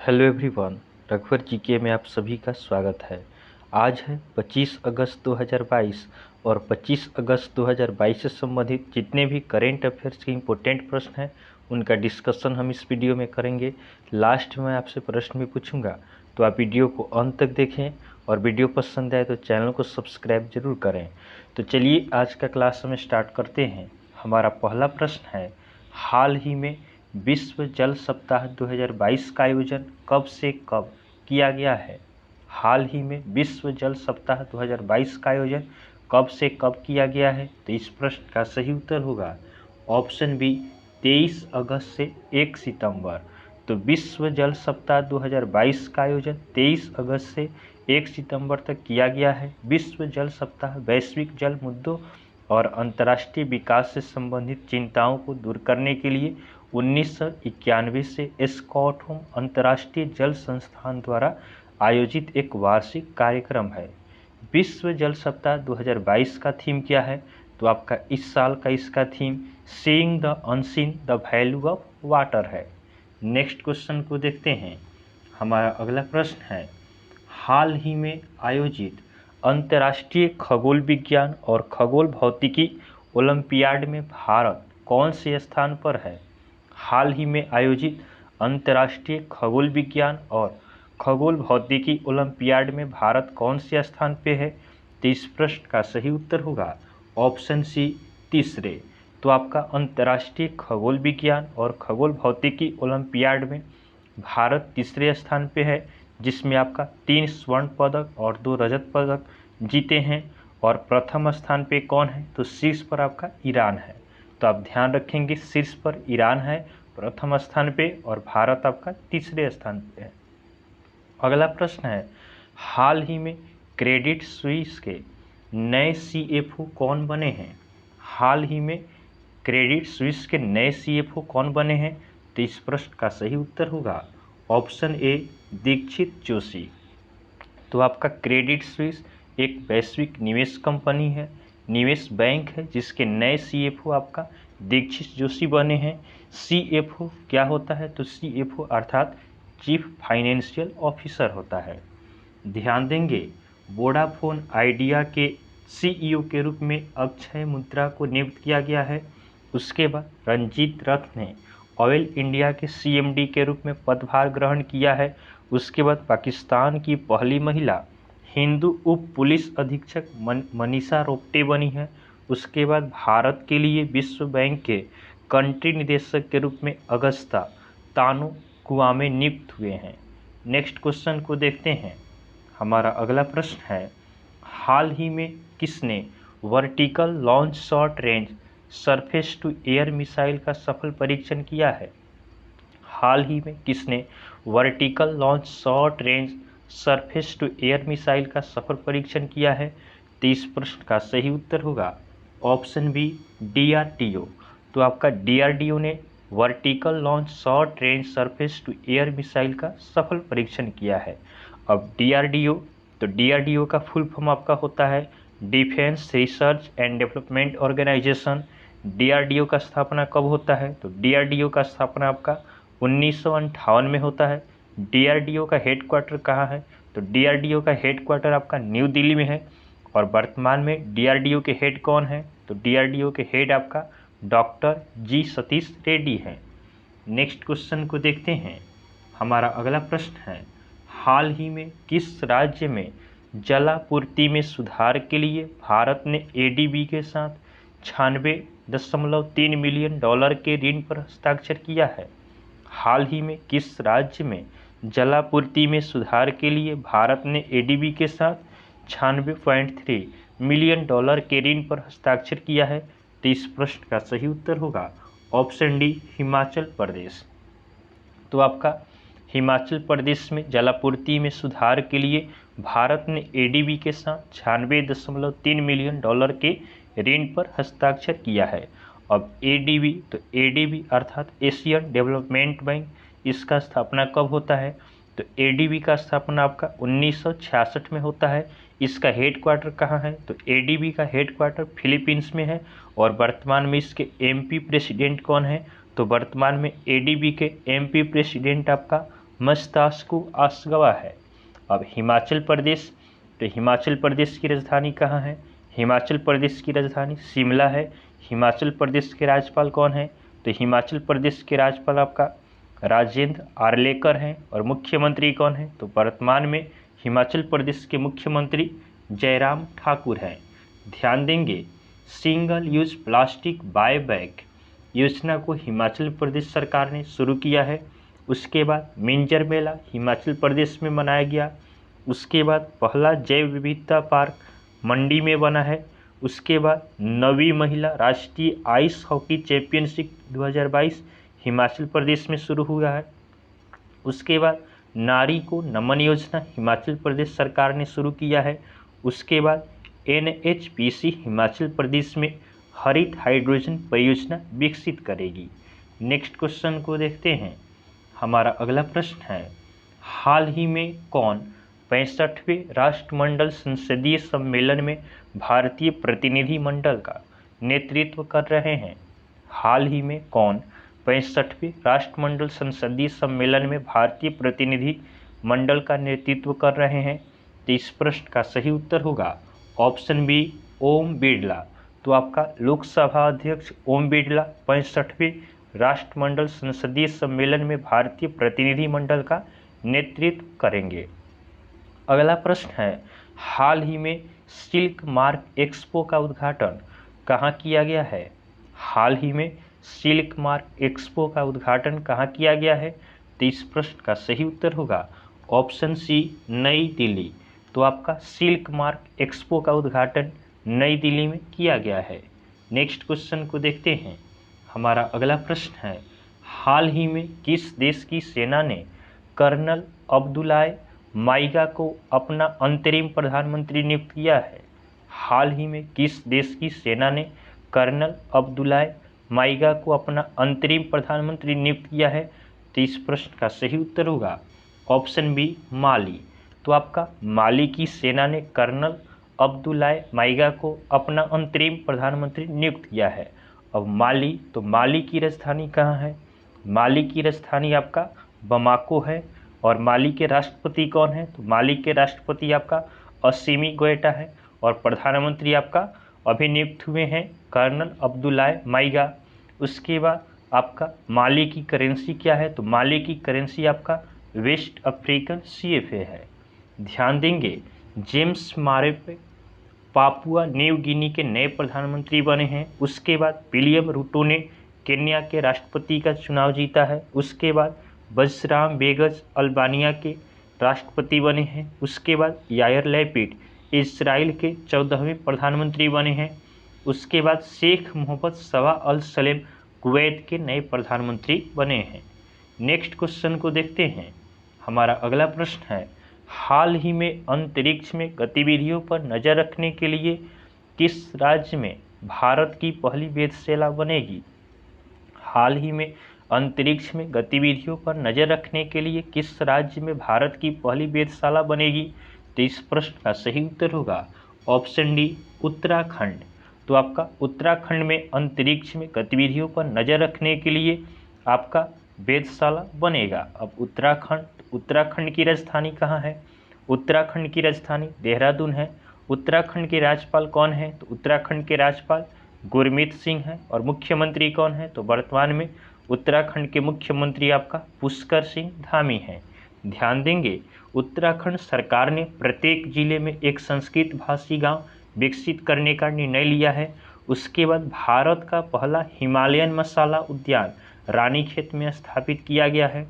Hello everyone, रघुवर GK में आप सभी का स्वागत है। आज है 25 अगस्त 2022 और 25 अगस्त 2022 से संबंधित जितने भी करेंट अफेयर्स के इम्पोर्टेंट प्रश्न हैं उनका डिस्कशन हम इस वीडियो में करेंगे। लास्ट में आपसे प्रश्न भी पूछूंगा, तो आप वीडियो को अंत तक देखें और वीडियो पसंद आए तो चैनल को सब्सक्राइब जरूर करें। तो चलिए आज का क्लास हम स्टार्ट करते हैं। हमारा पहला प्रश्न है, हाल ही में विश्व जल सप्ताह 2022 का आयोजन कब से कब किया गया है? हाल ही में विश्व जल सप्ताह 2022 का आयोजन कब से कब किया गया है? तो इस प्रश्न का सही उत्तर होगा ऑप्शन बी 23 अगस्त से 1 सितंबर। तो विश्व जल सप्ताह 2022 का आयोजन 23 अगस्त से 1 सितंबर तक किया गया है। विश्व जल सप्ताह वैश्विक जल मुद्दों और अंतर्राष्ट्रीय विकास से संबंधित चिंताओं को दूर करने के लिए 1991 से स्टॉकहोम अंतर्राष्ट्रीय जल संस्थान द्वारा आयोजित एक वार्षिक कार्यक्रम है। विश्व जल सप्ताह 2022 का थीम क्या है? तो आपका इस साल का इसका theme seeing the unseen the value of water है। नेक्स्ट क्वेश्चन को देखते हैं। हमारा अगला प्रश्न है, हाल ही में आयोजित अंतर्राष्ट्रीय खगोल विज्ञान और खगोल भौतिकी ओलंपियाड में भारत कौन से स्थान पर है? हाल ही में आयोजित अंतर्राष्ट्रीय खगोल विज्ञान और खगोल भौतिकी ओलंपियाड में भारत कौन से स्थान पे है? तो इस प्रश्न का सही उत्तर होगा ऑप्शन सी तीसरे। तो आपका अंतर्राष्ट्रीय खगोल विज्ञान और खगोल भौतिकी ओलंपियाड में भारत तीसरे स्थान पे है, जिसमें आपका 3 स्वर्ण पदक और 2 रजत पदक जीते हैं। और प्रथम स्थान पे कौन है? तो शीर्ष पर आपका ईरान है। तो आप ध्यान रखेंगे, शीर्ष पर ईरान है प्रथम स्थान पे और भारत आपका तीसरे स्थान पे है। अगला प्रश्न है, हाल ही में क्रेडिट स्विस के नए सीएफओ कौन बने हैं? हाल ही में क्रेडिट स्विस के नए सीएफओ कौन बने हैं? तो इस प्रश्न का सही उत्तर होगा ऑप्शन ए दीक्षित जोशी। तो आपका क्रेडिट स्विस एक वैश्विक निवेश कंपनी है, निवेश बैंक है, जिसके नए सीएफओ आपका दीक्षित जोशी बने हैं। सीएफओ क्या होता है? तो सीएफओ अर्थात चीफ फाइनेंशियल ऑफिसर होता है। ध्यान देंगे, वोडाफोन आइडिया के सीईओ के रूप में अक्षय मुद्रा को नियुक्त किया गया है। उसके बाद रंजीत रथ ने ऑयल इंडिया के सीएमडी के रूप में पदभार ग्रहण किया है। उसके बाद पाकिस्तान की पहली महिला हिंदू उप पुलिस अधीक्षक मनीषा रोप्टे बनी है। उसके बाद भारत के लिए विश्व बैंक के कंट्री निदेशक के रूप में अगस्ता तानो कुआमे नियुक्त हुए हैं। नेक्स्ट क्वेश्चन को देखते हैं। हमारा अगला प्रश्न है, हाल ही में किसने vertical launch short range surface to air missile का सफल परीक्षण किया है? हाल ही में किसने vertical launch short range surface to air missile का सफल परीक्षण किया है? तो इस प्रश्न का सही उत्तर होगा ऑप्शन बी डीआरडीओ। तो आपका डीआरडीओ ने vertical launch short range surface to air missile का सफल परीक्षण किया है। अब डीआरडीओ, तो डीआरडीओ का फुल फॉर्म आपका होता है defence research and development organisation. DRDO का स्थापना कब होता है? तो डीआरडीओ का स्थापना आपका 1958 में होता है। डीआरडीओ का हेडक्वार्टर कहाँ है? तो डीआरडीओ का हेडक्वार्टर आपका न्यू दिल्ली में है। और वर्तमान में डीआरडीओ के हेड कौन है? तो डीआरडीओ के हेड आपका डॉक्टर जी सतीश रेड्डी हैं। नेक्स्ट क्वेश्चन को देखते हैं। हमारा अगला प्रश्न है, हाल ही में किस राज्य में जलापूर्ति में सुधार के लिए भारत ने एडीबी के साथ 96.3 मिलियन डॉलर के ऋण पर हस्ताक्षर किया है? हाल ही में किस राज्य में जलापूर्ति में सुधार के लिए भारत ने एडीबी के साथ 96.3 मिलियन डॉलर के ऋण पर हस्ताक्षर किया है? तो इस प्रश्न का सही उत्तर होगा ऑप्शन डी हिमाचल प्रदेश। तो आपका हिमाचल प्रदेश में जलापूर्ति में सुधार के लिए भारत ने एडीबी के साथ 96.3 मिलियन डॉलर के ऋण पर हस्ताक्षर किया है। अब एडीबी, तो एडीबी अर्थात एशियन डेवलपमेंट बैंक, इसका स्थापना कब होता है? तो एडीबी का स्थापना आपका 1966 में होता है। इसका हेडक्वार्टर कहाँ है? तो एडीबी का हेडक्वार्टर फिलीपींस में है। और वर्तमान में इसके एमपी प्रेसिडेंट कौन है? तो वर्तमान में एडीबी के एमपी प्रेसिडेंट आपका मस्तास्कु आसगवा है। अब हिमाचल प्रदेश, तो हिमाचल प्रदेश की राजधानी कहाँ है? हिमाचल प्रदेश की राजधानी शिमला है। हिमाचल प्रदेश के राज्यपाल कौन है? तो हिमाचल प्रदेश के राज्यपाल आपका राजेंद्र आर्लेकर हैं। और मुख्यमंत्री कौन है? तो वर्तमान में हिमाचल प्रदेश के मुख्यमंत्री जयराम ठाकुर हैं। ध्यान देंगे, single use plastic buy bag योजना को हिमाचल प्रदेश सरकार ने शुरू किया है। उसके बाद मिंजर मेला हिमाचल प्रदेश में मनाया गया। उसके बाद पहला जैव विविधता पार्क मंडी में बना है। उसके बाद 9वीं महिला राष्ट्रीय ice hockey championship 2022 Himachal Pradesh में शुरू हुआ है। उसके बाद नारी को नमन योजना हिमाचल प्रदेश सरकार ने शुरू किया है। उसके बाद NHPC हिमाचल प्रदेश में हरित हाइड्रोजन परियोजना विकसित करेगी। नेक्स्ट क्वेश्चन को देखते हैं। हमारा अगला प्रश्न है, हाल ही में कौन 65वें राष्ट्रमंडल संसदीय सम्मेलन में भारतीय प्रतिनिधि मंडल का नेतृत्व कर रहे हैं? हाल ही में कौन 65वें राष्ट्रमंडल संसदीय सम्मेलन में भारतीय प्रतिनिधि मंडल का नेतृत्व कर रहे हैं? तो इस प्रश्न का सही उत्तर होगा ऑप्शन बी, ओम बिरला। तो आपका लोकसभा अध्यक्ष ओम बिरला 65वें राष्ट्रमंडल संसदीय सम्मेलन में भारतीय प्रतिनिधि मंडल का नेतृत्व करेंगे। अगला प्रश्न है, हाल ही में सिल्क मार्क एक्सपो का उद्घाटन कहाँ किया गया है? हाल ही में सिल्क मार्क एक्सपो का उद्घाटन कहाँ किया गया है? तो इस प्रश्न का सही उत्तर होगा ऑप्शन सी, नई दिल्ली। तो आपका सिल्क मार्क एक्सपो का उद्घाटन नई दिल्ली में किया गया है। नेक्स्ट क्वेश्चन को देखते हैं। हमारा अगला प्रश्न है, हाल ही में किस देश की सेना ने कर्नल अब्दुल्लाह माइगा को अपना अंतरिम प्रधानमंत्री नियुक्त किया है? हाल ही में किस देश की सेना ने कर्नल अब्दुल्लाह माइगा को अपना अंतरिम प्रधानमंत्री नियुक्त किया है? तो इस प्रश्न का सही उत्तर होगा ऑप्शन बी, माली। तो आपका माली की सेना ने कर्नल अब्दुल्लाह माइगा को अपना अंतरिम प्रधानमंत्री नियुक्त किया है। अब माली, तो माली की राजधानी कहाँ है? माली की राजधानी आपका बमाको है। और माली के राष्ट्रपति कौन है? तो माली के राष्ट्रपति आपका असीमी गोइटा है। और प्रधानमंत्री आपका अभी नियुक्त हुए हैं कर्नल अब्दुल्लाह माइगा। उसके बाद आपका माली की करेंसी क्या है? तो माली की करेंसी आपका वेस्ट अफ्रीकन CFA है। ध्यान देंगे, जेम्स मारेपे पापुआ न्यू गिनी के नए प्रधानमंत्री बने हैं। उसके बाद विलियम रूटो ने केन्या के राष्ट्रपति का चुनाव जीता है। उसके बाद बजराम बेगस अल्बानिया के राष्ट्रपति बने हैं। उसके बाद यायर लैपिड इजराइल के 14वें प्रधानमंत्री बने हैं। उसके बाद शेख मोहम्मद सवा अल सलेम कुवैत के नए प्रधानमंत्री बने हैं। नेक्स्ट क्वेश्चन को देखते हैं। हमारा अगला प्रश्न है, हाल ही में अंतरिक्ष में गतिविधियों पर नज़र रखने के लिए किस राज्य में भारत की पहली वेधशाला बनेगी? हाल ही में अंतरिक्ष में गतिविधियों पर नज़र रखने के लिए किस राज्य में भारत की पहली वेधशाला बनेगी? तो इस प्रश्न का सही उत्तर होगा ऑप्शन डी, उत्तराखंड। तो आपका उत्तराखंड में अंतरिक्ष में गतिविधियों पर नज़र रखने के लिए आपका वेधशाला बनेगा। अब उत्तराखंड की राजधानी कहाँ है? उत्तराखंड की राजधानी देहरादून है। उत्तराखंड के राज्यपाल कौन है? तो उत्तराखंड के राज्यपाल गुरमीत सिंह हैं। और मुख्यमंत्री कौन है? तो वर्तमान में उत्तराखंड के मुख्यमंत्री आपका पुष्कर सिंह धामी हैं। ध्यान देंगे, उत्तराखंड सरकार ने प्रत्येक जिले में एक संस्कृत भाषी गांव विकसित करने का निर्णय लिया है। उसके बाद भारत का पहला हिमालयन मसाला उद्यान रानीखेत में स्थापित किया गया है।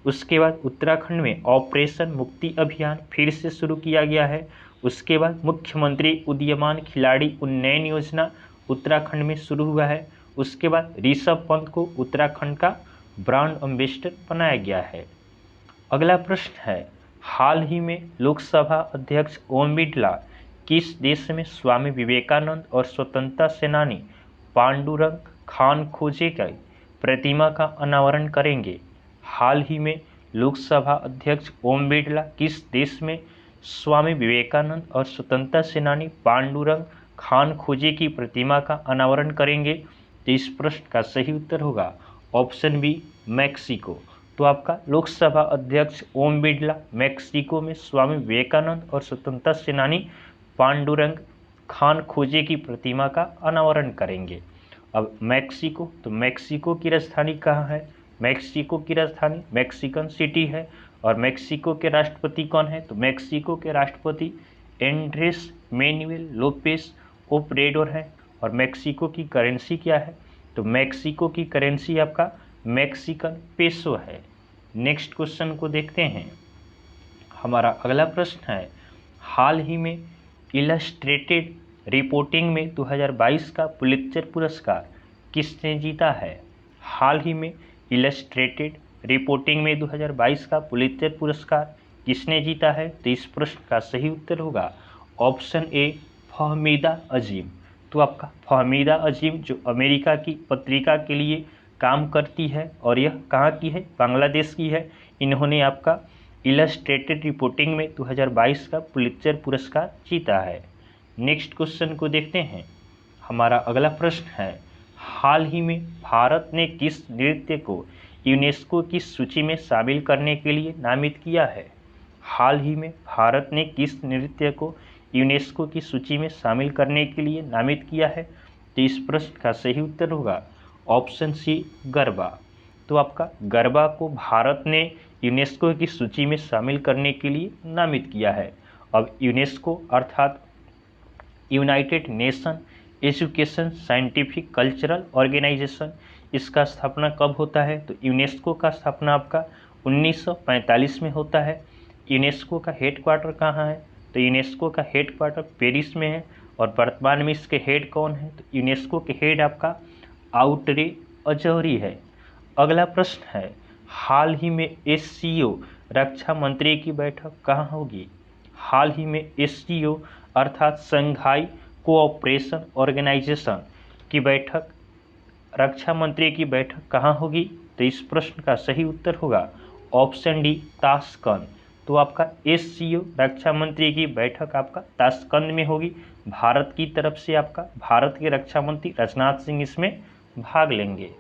उसके बाद उत्तराखंड में ऑपरेशन मुक्ति अभियान फिर से शुरू किया गया है। उसके बाद मुख्यमंत्री उदीयमान खिलाड़ी उन्नयन योजना उत्तराखंड में शुरू हुआ है। उसके बाद ऋषभ पंत को उत्तराखंड का ब्रांड एम्बेसडर बनाया गया है। अगला प्रश्न है, हाल ही में लोकसभा अध्यक्ष ओम बिरला किस देश में स्वामी विवेकानंद और स्वतंत्रता सेनानी पांडुरंग खान खोजे की प्रतिमा का अनावरण करेंगे? हाल ही में लोकसभा अध्यक्ष ओम बिरला किस देश में स्वामी विवेकानंद और स्वतंत्रता सेनानी पांडुरंग खान खोजे की प्रतिमा का अनावरण करेंगे? तो इस प्रश्न का सही उत्तर होगा ऑप्शन बी, मैक्सिको। तो आपका लोकसभा अध्यक्ष ओम बिरला मैक्सिको में स्वामी विवेकानंद और स्वतंत्रता सेनानी पांडुरंग खान खोजे की प्रतिमा का अनावरण करेंगे। अब मैक्सिको, तो मैक्सिको की राजधानी कहाँ है? मैक्सिको की राजधानी मैक्सिकन सिटी है। और मैक्सिको के राष्ट्रपति कौन है? तो मैक्सिको के राष्ट्रपति एंड्रेस मैनुएल लोपेस ओब्रेडोर है। और मैक्सिको की करेंसी क्या है? तो मैक्सिको की करेंसी आपका मैक्सिकन पेसो है। नेक्स्ट क्वेश्चन को देखते हैं। हमारा अगला प्रश्न है, हाल ही में इलस्ट्रेटेड रिपोर्टिंग में 2022 का पुलित्जर पुरस्कार किसने जीता है? हाल ही में इलस्ट्रेटेड रिपोर्टिंग में 2022 का पुलित्जर पुरस्कार किसने जीता है? तो इस प्रश्न का सही उत्तर होगा ऑप्शन ए, फहमीदा अजीम। तो आपका फहमीदा अजीम जो अमेरिका की पत्रिका के लिए काम करती है और यह कहाँ की है? बांग्लादेश की है। इन्होंने आपका इलस्ट्रेटेड रिपोर्टिंग में 2022 का पुलित्जर पुरस्कार जीता है। नेक्स्ट क्वेश्चन को देखते हैं। हमारा अगला प्रश्न है, हाल ही में भारत ने किस नृत्य को यूनेस्को की सूची में शामिल करने के लिए नामित किया है? हाल ही में भारत ने किस नृत्य को यूनेस्को की सूची में शामिल करने के लिए नामित किया है? तो इस प्रश्न का सही उत्तर होगा ऑप्शन सी, गरबा। तो आपका गरबा को भारत ने यूनेस्को की सूची में शामिल करने के लिए नामित किया है। अब यूनेस्को अर्थात United Nation Education Scientific Cultural Organisation, इसका स्थापना कब होता है? तो यूनेस्को का स्थापना आपका 1945 में होता है। यूनेस्को का हेडक्वार्टर कहाँ है? तो यूनेस्को का हेडक्वार्टर पेरिस में है। और वर्तमान में इसके हेड कौन है? तो यूनेस्को के हेड आपका आउटरे अजौहरी है। अगला प्रश्न है, हाल ही में एससीओ रक्षा मंत्री की बैठक कहाँ होगी? हाल ही में एससीओ अर्थात संघाई कोऑपरेशन ऑर्गेनाइजेशन की बैठक, रक्षा मंत्री की बैठक कहाँ होगी? तो इस प्रश्न का सही उत्तर होगा ऑप्शन डी, ताशकंद। तो आपका एससीओ रक्षा मंत्री की बैठक आपका ताशकंद में होगी। भारत की तरफ से आपका भारत के रक्षा मंत्री राजनाथ सिंह इसमें भाग लेंगे।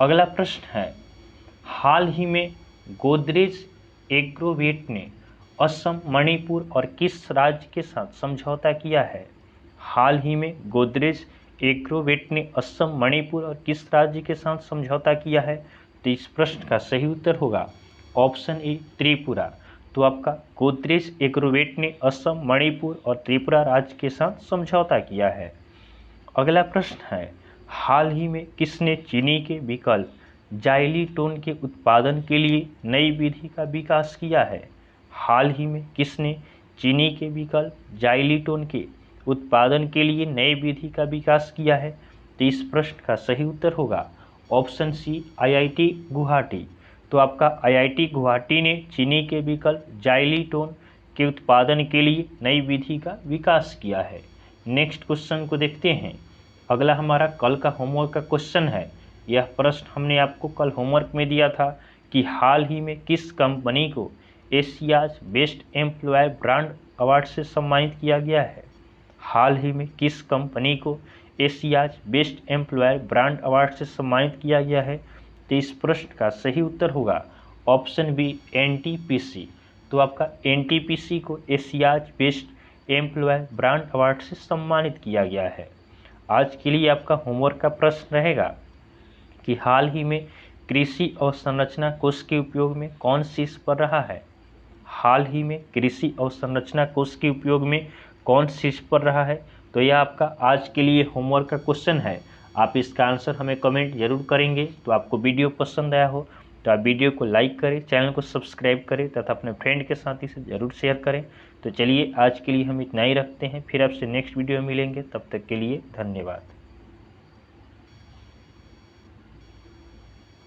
अगला प्रश्न है, हाल ही में गोदरेज एग्रोवेट ने असम, मणिपुर और किस राज्य के साथ समझौता किया है? हाल ही में गोदरेज एग्रोवेट ने असम, मणिपुर और किस राज्य के साथ समझौता किया है? तो इस प्रश्न का सही उत्तर होगा ऑप्शन ए, त्रिपुरा। तो आपका गोदरेज एग्रोवेट ने असम, मणिपुर और त्रिपुरा राज्य के साथ समझौता किया है। अगला प्रश्न है, हाल ही में किसने चीनी के विकल्प जाइलीटोन के उत्पादन के लिए नई विधि का विकास किया है? हाल ही में किसने चीनी के विकल्प जाइलीटोन के उत्पादन के लिए नई विधि का विकास किया है? तो इस प्रश्न का सही उत्तर होगा ऑप्शन सी, आईआईटी गुवाहाटी। तो आपका आईआईटी गुवाहाटी ने चीनी के विकल्प जाइलीटोन के उत्पादन के लिए नई विधि का विकास किया है। नेक्स्ट क्वेश्चन को देखते हैं। अगला हमारा कल का होमवर्क का क्वेश्चन है। यह प्रश्न हमने आपको कल होमवर्क में दिया था कि हाल ही में किस कंपनी को Asia's best employ brand award से सम्मानित किया गया है? हाल ही में किस कंपनी को Asia's best employ brand award से सम्मानित किया गया है? तो इस प्रश्न का सही उत्तर होगा ऑप्शन बी, एनटीपीसी। तो आपका एनटीपीसी को Asia's best employ brand award से सम्मानित किया गया है। आज के लिए आपका होमवर्क का प्रश्न रहेगा कि हाल ही में कृषि अवसंरचना कोष के उपयोग में कौन शीर्ष पर रहा है? हाल ही में कृषि अवसंरचना कोष के उपयोग में कौन शीर्ष पर रहा है? तो यह आपका आज के लिए होमवर्क का क्वेश्चन है। आप इसका आंसर हमें कमेंट जरूर करेंगे। तो आपको वीडियो पसंद आया हो तो आप वीडियो को लाइक करें, चैनल को सब्सक्राइब करें तथा अपने फ्रेंड के साथ इसे जरूर शेयर करें। तो चलिए आज के लिए हम इतना ही रखते हैं, फिर आपसे नेक्स्ट वीडियो में मिलेंगे। तब तक के लिए धन्यवाद।